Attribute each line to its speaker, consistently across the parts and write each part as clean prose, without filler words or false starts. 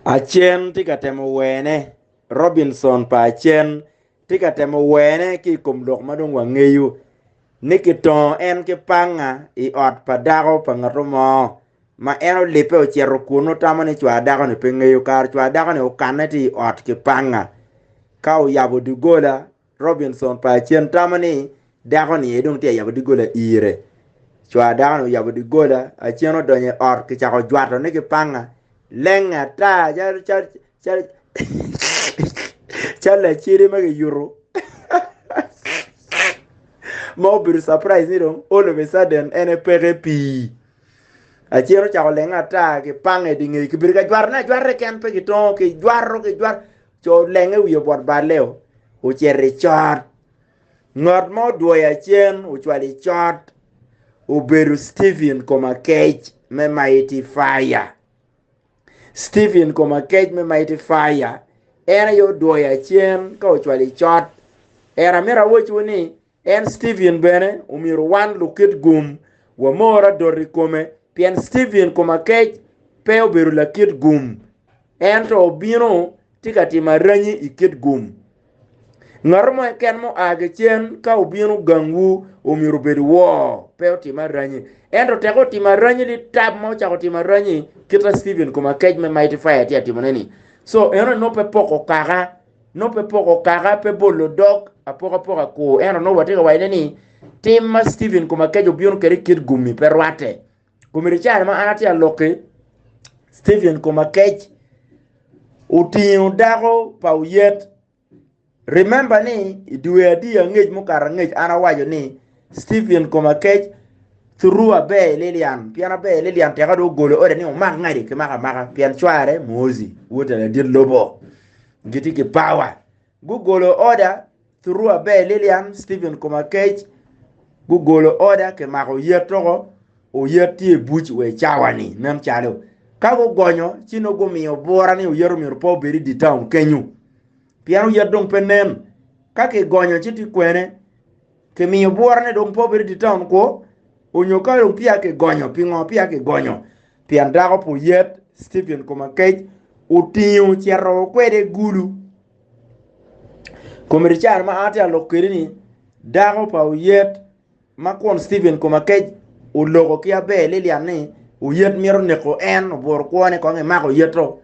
Speaker 1: Achien ti ka temo wene Robinson pa achien ti ka temo wene ki kum lok madong wangeyu ni ki ton en ki panga I ot pa dako pa ngato mo ma eno lipe o chero kuno tamo ni chwa dako ni pengeyu kar chwa dako ni ukane ti ot ki panga ka o yabo dugola Robinson pa achien tamo ni dako ni edong ti yabo dugola ire chwa dako ni yabo dugola achien o donye ot ki chako jwato ni ki panga lenga ta chala chiri mage yuro mo bir surprise ni dong all of a sudden ene pere pi a chero cha lenga ta ke pange dinge ke bir ka jwar ken pe ki to ke jwar cho lenge wi bot ba leo o chere chat ngot mo do ya chen o chwali chat o beru Stephen koma cage me mighty fire Stephen koma cage me mighty fire era yo do ya chen ka o chwali chat era mera wo chuni en Stephen bene umiru wan lukit gum wa mora dori kome pien Stephen koma cage pe oberu la kit gum en to bino tika tima ranyi ikit gum ngarmo ken mo age chen ka ubino gangu umiru bedu wo pe tima ranyi en to teko tima ranyi li tab mo chako tima ranyi kita Stephen koma cage me mighty fire tia tima neni so eno no pe poko kara pe bolo dog apoka ko eno no wateka waine ni timma Stephen koma cage ubino kere kit gumi perwate kumiri chane ma anati aloke Stephen koma cage utinyo dago pa uyet remember ni duwe adi ngej mukara ngej ana wajo ni Stephen koma cage through a bay Lilian piana bay Lilian tega do golo ore ni o mag ngadi ke maka pian chware mozi wote la dir lobo giti ke power gugolo order through a bay Lilian Stephen koma cage gugolo order ke mako yetoko o yeti buch we chawani nam chalo kago gonyo chino go miyo bora ni uyero mi po beri di town kenyu piano yedong penen kake gonyo chiti kwene ke miyo bora ne dong po beri di town ko onyoka yo pia ke gonyo pingo pia ke gonyo pian dago po yet Stephen koma cage utiu chero kwede gulu komirichar ma ate alokirini dago pa yet makon Stephen koma cage ulogo kia be Lilian ni uyet miro neko en bor kwone ko nge mako yeto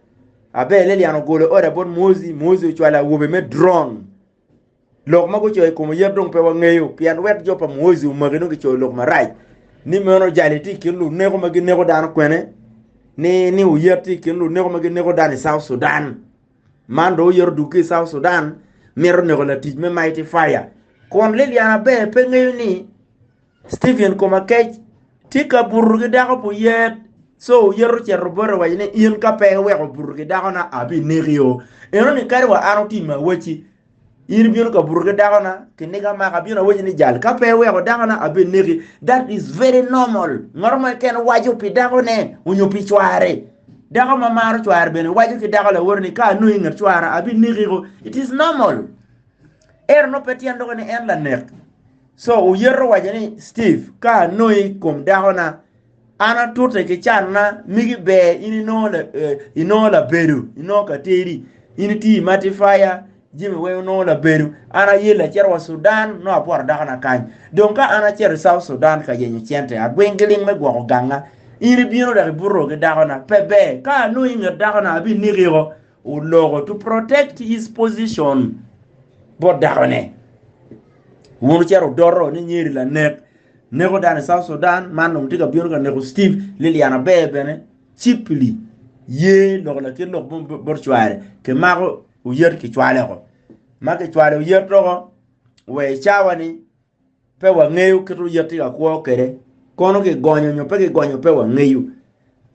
Speaker 1: abe Lilian golo ore bon mozi chwala wobe me drone lok mago choy ko yedong pe wangeyo pian wet jopa mozi umagino ki choy lok marai ni meno jaliti kilu neko magi neko dan kwene ni uyeti kilu neko magi neko dan South Sudan mando yer duki South Sudan miro neko la tij me mighty fire kon Lilian be pe ngeyo ni Stephen koma cage tika burgi dago po yet so yero chero boro wa ne yin ka pe we ko burgi dago na abi nerio eno ni kare wa aroti ma wachi yin biyo ka burgi dago na kiniga ma ka biyo wachi ni jal ka pe we ko dago na abi neri that is very normal normal ken waju pi dago ne unyo pi chware dago ma maro chware bene waju ki dago la worni ka no yin chware abi nerio it is normal no peti ando ne en la nek so uyero wajani Steve ka noi kom dahona ana turte ke channa migi be inola beru inoka teri initi matifaya jimi we inola beru ana yela cherwa Sudan no apor dahona kan donka ana cher South Sudan ka yenyu chente agwengeling me gwo ganga iri biro da burro ke dahona pebe ka noi ngi dahona abi nigiro ulogo to protect his position bod dahone wonu chero doro ni nyiri la nego dan South Sudan manum tiga biyo ga nego Steve Liliana bebene chipli ye lo la ken lo bor chware ke mago uyer ki chwale ko make chwale uyer to we chawani pe wa ngeyu kitu yeti ga ko kere kono ke gonyo nyo pe wa ngeyu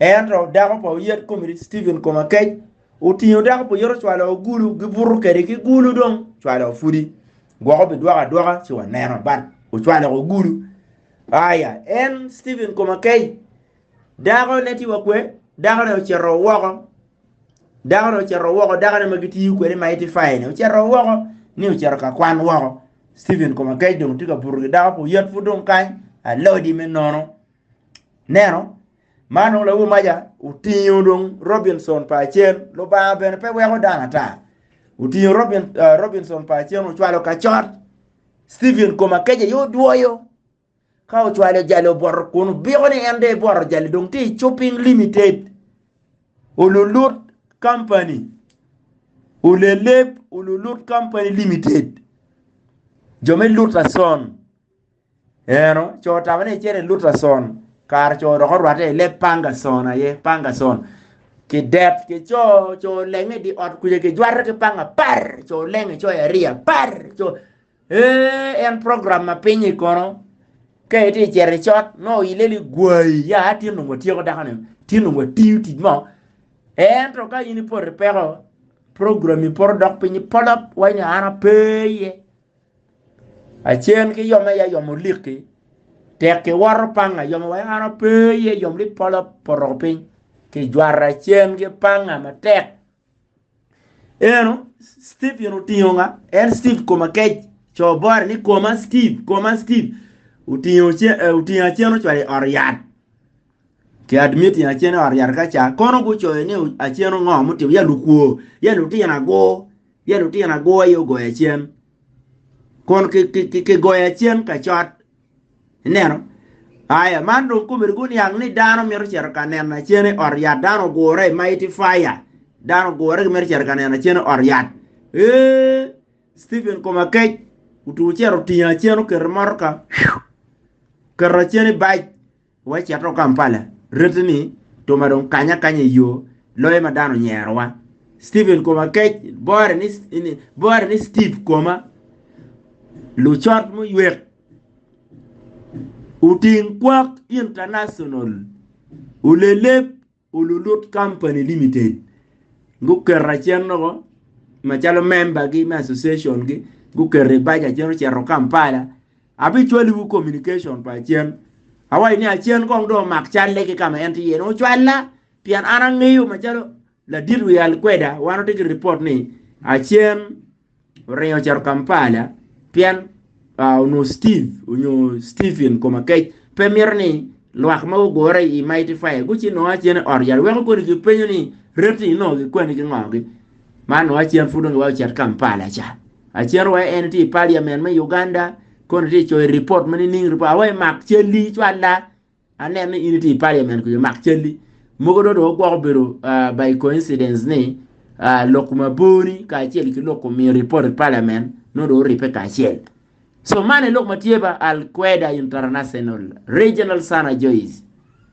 Speaker 1: ento dago po uyer komiri Stephen koma cage utinyo dago po yoro chwale ogulu giburu kere ki gulu dong chwale ofudi gwa be dwaga ci wa neno ban o chwale ko guru aya en Stephen koma cage dago neti wa kwe dago ne chero wogo dago ne magiti ko ne mighty fine o chero wogo ni o chero ka kwan wogo Stephen koma cage dong tika burgi dago po yet fu dong kai a lodi men nono neno mano la maja utinyo dong Robinson pa chen lo ba ben pe we ko dana ta utinyo Robinson pa chen o chwalo ka chot Stephen koma keje yo duoyo ka o chwalo jalo bor kun bi ko ni ende bor jalo dong ti shopping limited ululut company ulelep ululut company limited jome lutason eno chota bane chere lutason kar cho ro rwate le panga son aye panga son ki det ki cho lenge di ot kuje ki jwar ki panga par cho lenge cho area par cho en program ma pinyi kono ke ti chere chot no ileli gwai ya ti no ngoti ko dakane ti no ngoti ti mo en to ka ini por pero program por dok pinyi polop wa ni ana peye a chen ki yoma ya yomo liki tek ke war panga yom wa ana pe ye yom li polo poropin ke jwara chen ke panga ma tek eno Steve yo tionga Steve koma ke cho bor ni koma Steve utinyo chen chwale oriat ke admit ya chen oriat ka cha kono ku cho ni a chen ngo muti ya lukuo ya lutina go yo go ya chen kon ke go ya chen ka chot neno aya mando kumirguni yang ni dano mer cer kanena chene oriat dano gore mighty fire dano gore mer cer kanena chene oriat Stephen koma ke utu cer tiya cheno ker marka ker chene bai wa cer Kampala retni to madon kanya yo loye madano nyerwa Stephen koma ke bore ni Steve koma lu chot mu yek uting kwak international ulelep ululut company limited ngukerra chenno machalo member gi association gi ngukerre baja chero Kampala habitually we communication pa chen awai ni achen kong do mak challe ki kama enti yeno chwalla pian anangiyo machalo la diru ya kweda wano tiki report ni achen reyo chero Kampala pian uno Stephen koma ke premier ni lwak ma gore I mighty fire guchi no achene orial we ko ni penyo ni reti no ki kwani ki ngongi man no achene fudo ni wa chat Kampala cha achene wa NT parliament ma Uganda kon ti cho report mani ning report awai mak cheli chwala anen ni unity parliament ko mak cheli mogo do go bero by coincidence ni lokuma boni ka cheli ki lokumi report parliament no do ripe ka cheli so mane lok matieba al Queda International Regional Sana Joyce